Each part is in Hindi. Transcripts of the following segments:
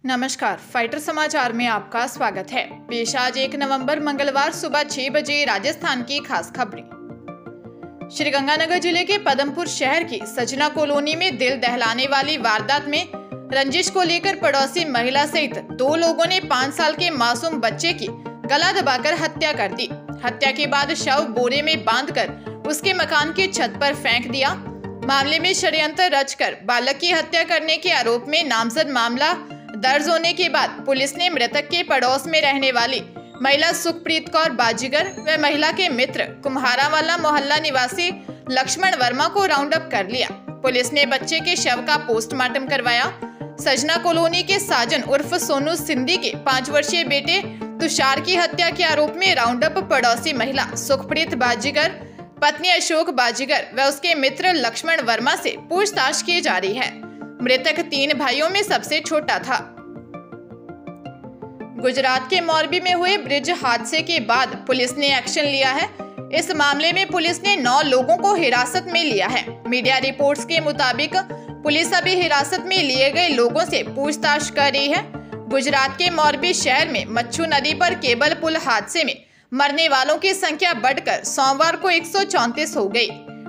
नमस्कार, फाइटर समाचार में आपका स्वागत है। पेश आज 1 नवंबर मंगलवार सुबह 6 बजे राजस्थान की खास खबरें। श्रीगंगानगर जिले के पदमपुर शहर की सजना कॉलोनी में दिल दहलाने वाली वारदात में रंजिश को लेकर पड़ोसी महिला सहित 2 लोगों ने 5 साल के मासूम बच्चे की गला दबाकर हत्या कर दी। हत्या के बाद शव बोरे में बांधकर उसके मकान की छत पर फेंक दिया। मामले में षड्यंत्र रचकर बालक की हत्या करने के आरोप में नामजद मामला दर्ज होने के बाद पुलिस ने मृतक के पड़ोस में रहने वाली महिला सुखप्रीत कौर बाजीगर व महिला के मित्र कुम्हारावाला मोहल्ला निवासी लक्ष्मण वर्मा को राउंड अप कर लिया। पुलिस ने बच्चे के शव का पोस्टमार्टम करवाया। सजना कॉलोनी के साजन उर्फ सोनू सिंधी के 5 वर्षीय बेटे तुषार की हत्या के आरोप में राउंड अप पड़ोसी महिला सुखप्रीत बाजीगर, पत्नी अशोक बाजीगर व उसके मित्र लक्ष्मण वर्मा से पूछताछ की जा रही है। मृतक 3 भाइयों में सबसे छोटा था। गुजरात के मोरबी में हुए ब्रिज हादसे के बाद पुलिस ने एक्शन लिया है। इस मामले में पुलिस ने 9 लोगों को हिरासत में लिया है। मीडिया रिपोर्ट्स के मुताबिक पुलिस अभी हिरासत में लिए गए लोगों से पूछताछ कर रही है। गुजरात के मोरबी शहर में मच्छू नदी पर केबल पुल हादसे में मरने वालों की संख्या बढ़कर सोमवार को 134 हो गई।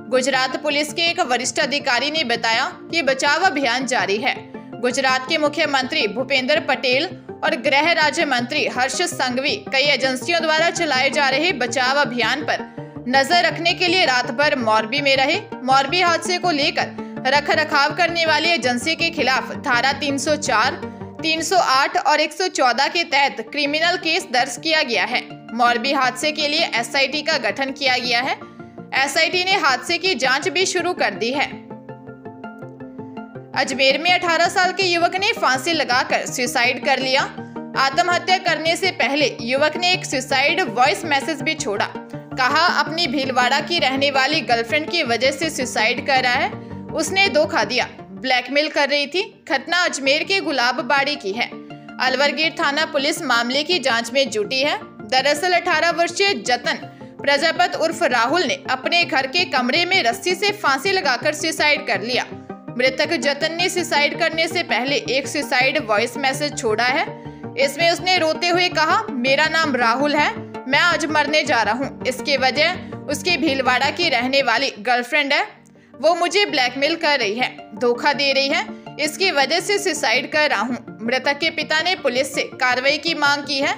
गुजरात पुलिस के एक वरिष्ठ अधिकारी ने बताया कि बचाव अभियान जारी है। गुजरात के मुख्यमंत्री भूपेंद्र पटेल और गृह राज्य मंत्री हर्ष संघवी कई एजेंसियों द्वारा चलाए जा रहे बचाव अभियान पर नजर रखने के लिए रात भर मोरबी में रहे। मोरबी हादसे को लेकर रख रखाव करने वाली एजेंसी के खिलाफ धारा 304, 308 और 114 के तहत क्रिमिनल केस दर्ज किया गया है। मोरबी हादसे के लिए एसआईटी का गठन किया गया है। एसआईटी ने हादसे की जांच भी शुरू कर दी है। अजमेर में 18 साल के युवक ने फांसी लगाकर सुसाइड कर लिया। आत्महत्या करने से पहले युवक ने एक सुसाइड वॉइस मैसेज भी छोड़ा। कहा अपनी भीलवाड़ा की रहने वाली गर्लफ्रेंड की वजह से सुसाइड कर रहा है। उसने धोखा दिया, ब्लैकमेल कर रही थी। घटना अजमेर के गुलाबबाड़ी की है। अलवरगेट थाना पुलिस मामले की जांच में जुटी है। दरअसल 18 वर्षीय जतन प्रजापत उर्फ राहुल ने अपने घर के कमरे में रस्सी से फांसी लगाकर सुसाइड कर लिया। मृतक जतन ने सुसाइड करने से पहले एक सुसाइड वॉइस मैसेज छोड़ा है। इसमें उसने रोते हुए कहा, मेरा नाम राहुल है, मैं आज मरने जा रहा हूँ। इसकी वजह उसकी भीलवाड़ा की रहने वाली गर्लफ्रेंड है। वो मुझे ब्लैकमेल कर रही है, धोखा दे रही है, इसकी वजह से सुसाइड कर रहा हूँ। मृतक के पिता ने पुलिस से कार्रवाई की मांग की है।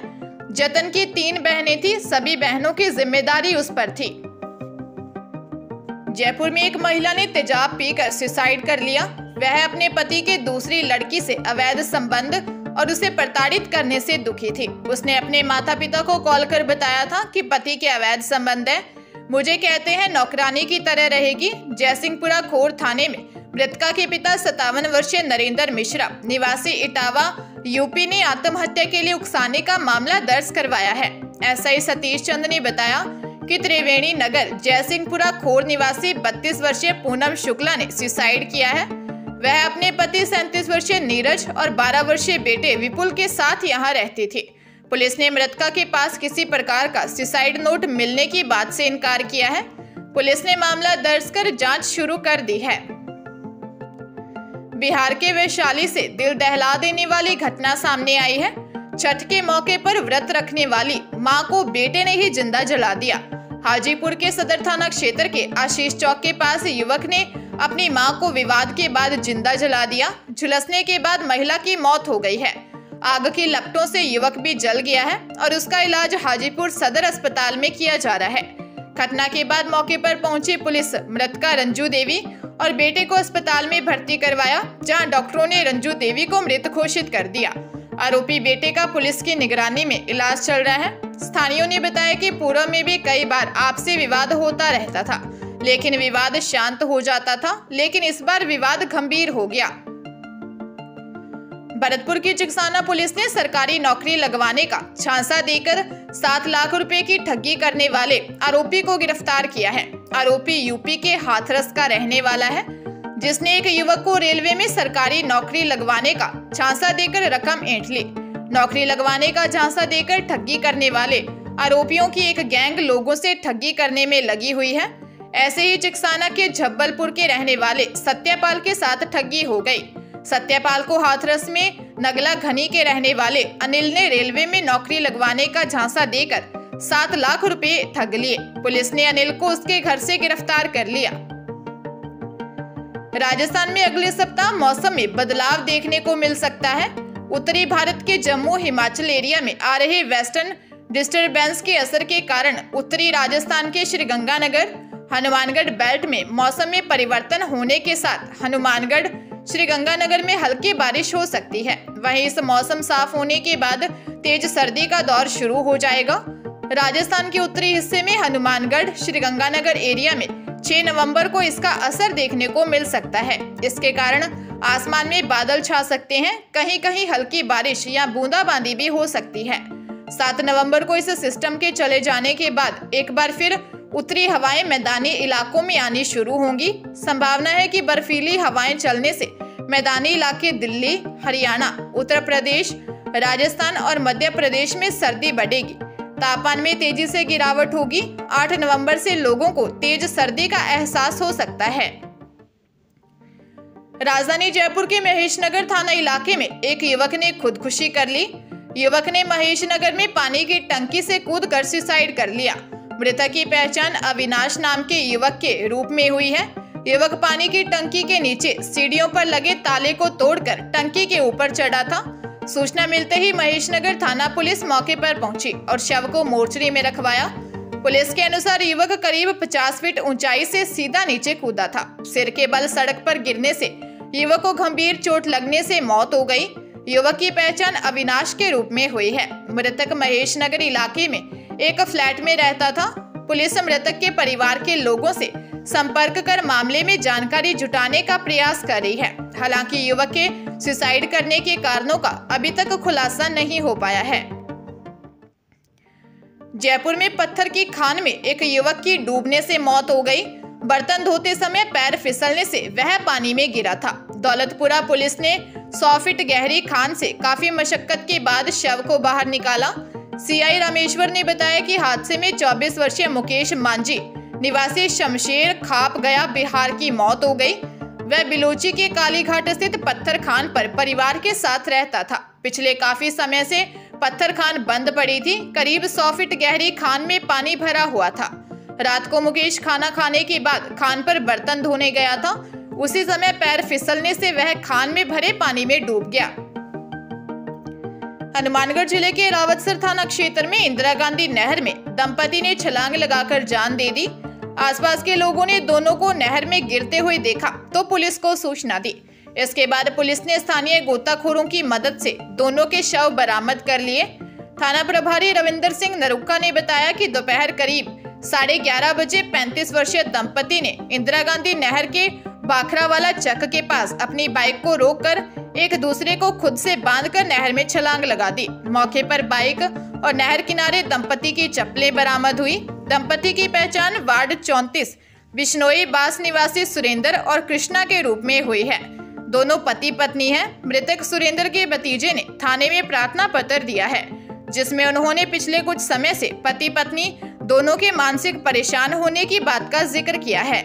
जतन की 3 बहनें थी, सभी बहनों की जिम्मेदारी उस पर थी। जयपुर में एक महिला ने तेजाब पीकर सुसाइड कर लिया। वह अपने पति के दूसरी लड़की से अवैध संबंध और उसे प्रताड़ित करने से दुखी थी। उसने अपने माता पिता को कॉल कर बताया था कि पति के अवैध संबंध है, मुझे कहते हैं नौकरानी की तरह रहेगी। जयसिंहपुरा खोर थाने में मृतका के पिता 57 वर्षीय नरेंद्र मिश्रा निवासी इटावा यूपी ने आत्महत्या के लिए उकसाने का मामला दर्ज करवाया है। एसआई सतीश चंद ने बताया कि त्रिवेणी नगर जयसिंहपुरा खोर निवासी 32 वर्षीय पूनम शुक्ला ने सुसाइड किया है। वह अपने पति 37 वर्षीय नीरज और 12 वर्षीय बेटे विपुल के साथ यहां रहती थी। पुलिस ने मृतका के पास किसी प्रकार का सुसाइड नोट मिलने की बात से इनकार किया है। पुलिस ने मामला दर्ज कर जांच शुरू कर दी है। बिहार के वैशाली से दिल दहला देने वाली घटना सामने आई है। छठ के मौके पर व्रत रखने वाली मां को बेटे ने ही जिंदा जला दिया। हाजीपुर के सदर थाना क्षेत्र के आशीष चौक के पास युवक ने अपनी मां को विवाद के बाद जिंदा जला दिया। झुलसने के बाद महिला की मौत हो गई है। आग की लपटों से युवक भी जल गया है और उसका इलाज हाजीपुर सदर अस्पताल में किया जा रहा है। घटना के बाद मौके पर पहुंची पुलिस मृतका रंजू देवी और बेटे को अस्पताल में भर्ती करवाया, जहां डॉक्टरों ने रंजू देवी को मृत घोषित कर दिया। आरोपी बेटे का पुलिस की निगरानी में इलाज चल रहा है। स्थानीयों ने बताया कि पूर्व में भी कई बार आपसी विवाद होता रहता था, लेकिन विवाद शांत हो जाता था, लेकिन इस बार विवाद गंभीर हो गया। भरतपुर की चिकसाना पुलिस ने सरकारी नौकरी लगवाने का झांसा देकर 7 लाख रुपए की ठगी करने वाले आरोपी को गिरफ्तार किया है। आरोपी यूपी के हाथरस का रहने वाला है, जिसने एक युवक को रेलवे में सरकारी नौकरी लगवाने का झांसा देकर रकम ऐंठ ली। नौकरी लगवाने का झांसा देकर ठगी करने वाले आरोपियों की एक गैंग लोगों से ठगी करने में लगी हुई है। ऐसे ही चिकसाना के झब्बलपुर के रहने वाले सत्यपाल के साथ ठगी हो गई। सत्यपाल को हाथरस में नगला घनी के रहने वाले अनिल ने रेलवे में नौकरी लगवाने का झांसा देकर 7 लाख रुपए ठग लिए। पुलिस ने अनिल को उसके घर से गिरफ्तार कर लिया। राजस्थान में अगले सप्ताह मौसम में बदलाव देखने को मिल सकता है। उत्तरी भारत के जम्मू हिमाचल एरिया में आ रहे वेस्टर्न डिस्टरबेंस के असर के कारण उत्तरी राजस्थान के श्रीगंगानगर हनुमानगढ़ बेल्ट में मौसम में परिवर्तन होने के साथ हनुमानगढ़ श्रीगंगानगर में हल्की बारिश हो सकती है। वहीं इस मौसम साफ होने के बाद तेज सर्दी का दौर शुरू हो जाएगा। राजस्थान के उत्तरी हिस्से में हनुमानगढ़ श्रीगंगानगर एरिया में 6 नवंबर को इसका असर देखने को मिल सकता है। इसके कारण आसमान में बादल छा सकते हैं, कहीं कहीं हल्की बारिश या बूंदाबांदी भी हो सकती है। 7 नवंबर को इस सिस्टम के चले जाने के बाद एक बार फिर उत्तरी हवाएं मैदानी इलाकों में आनी शुरू होंगी। संभावना है कि बर्फीली हवाएं चलने से मैदानी इलाके दिल्ली, हरियाणा, उत्तर प्रदेश, राजस्थान और मध्य प्रदेश में सर्दी बढ़ेगी। तापमान में तेजी से गिरावट होगी। 8 नवंबर से लोगों को तेज सर्दी का एहसास हो सकता है। राजधानी जयपुर के महेशनगर थाना इलाके में एक युवक ने खुदकुशी कर ली। युवक ने महेशनगर में पानी की टंकी से कूदकर सुसाइड कर लिया। मृतक की पहचान अविनाश नाम के युवक के रूप में हुई है। युवक पानी की टंकी के नीचे सीढ़ियों पर लगे ताले को तोड़कर टंकी के ऊपर चढ़ा था। सूचना मिलते ही महेशनगर थाना पुलिस मौके पर पहुंची और शव को मोर्चरी में रखवाया। पुलिस के अनुसार युवक करीब 50 फीट ऊंचाई से सीधा नीचे कूदा था। सिर के बल सड़क पर गिरने से युवक को गंभीर चोट लगने से मौत हो गई। युवक की पहचान अविनाश के रूप में हुई है। मृतक महेशनगर इलाके में एक फ्लैट में रहता था। पुलिस मृतक के परिवार के लोगों से संपर्क कर मामले में जानकारी जुटाने का प्रयास कर रही है। हालांकि युवक के सुसाइड करने के कारणों का अभी तक खुलासा नहीं हो पाया है। जयपुर में पत्थर की खान में एक युवक की डूबने से मौत हो गई। बर्तन धोते समय पैर फिसलने से वह पानी में गिरा था। दौलतपुरा पुलिस ने 100 फीट गहरी खान से काफी मशक्कत के बाद शव को बाहर निकाला। सीआई रामेश्वर ने बताया कि हादसे में 24 वर्षीय मुकेश मांझी निवासी शमशेर खाप गया बिहार की मौत हो गई। वह बिलोची के कालीघाट स्थित पत्थर खान पर परिवार के साथ रहता था। पिछले काफी समय से पत्थर खान बंद पड़ी थी। करीब 100 फीट गहरी खान में पानी भरा हुआ था। रात को मुकेश खाना खाने के बाद खान पर बर्तन धोने गया था। उसी समय पैर फिसलने से वह खान में भरे पानी में डूब गया। हनुमानगढ़ जिले के रावतसर थाना क्षेत्र में इंदिरा गांधी नहर में दंपति ने छलांग लगाकर जान दे दी। आसपास के लोगों ने दोनों को नहर में गिरते हुए देखा तो पुलिस को सूचना दी। इसके बाद पुलिस ने स्थानीय गोताखोरों की मदद से दोनों के शव बरामद कर लिए। थाना प्रभारी रविंदर सिंह नरुक्का ने बताया कि दोपहर करीब 11:30 बजे 35 वर्षीय दंपति ने इंदिरा गांधी नहर के बाखरावाला चक के पास अपनी बाइक को रोककर एक दूसरे को खुद से बांधकर नहर में छलांग लगा दी। मौके पर बाइक और नहर किनारे दंपति की चप्पलें बरामद हुई। दंपति की पहचान वार्ड 34 बिश्नोई बास निवासी सुरेंद्र और कृष्णा के रूप में हुई है। दोनों पति पत्नी हैं। मृतक सुरेंद्र के भतीजे ने थाने में प्रार्थना पत्र दिया है, जिसमें उन्होंने पिछले कुछ समय से पति पत्नी दोनों के मानसिक परेशान होने की बात का जिक्र किया है।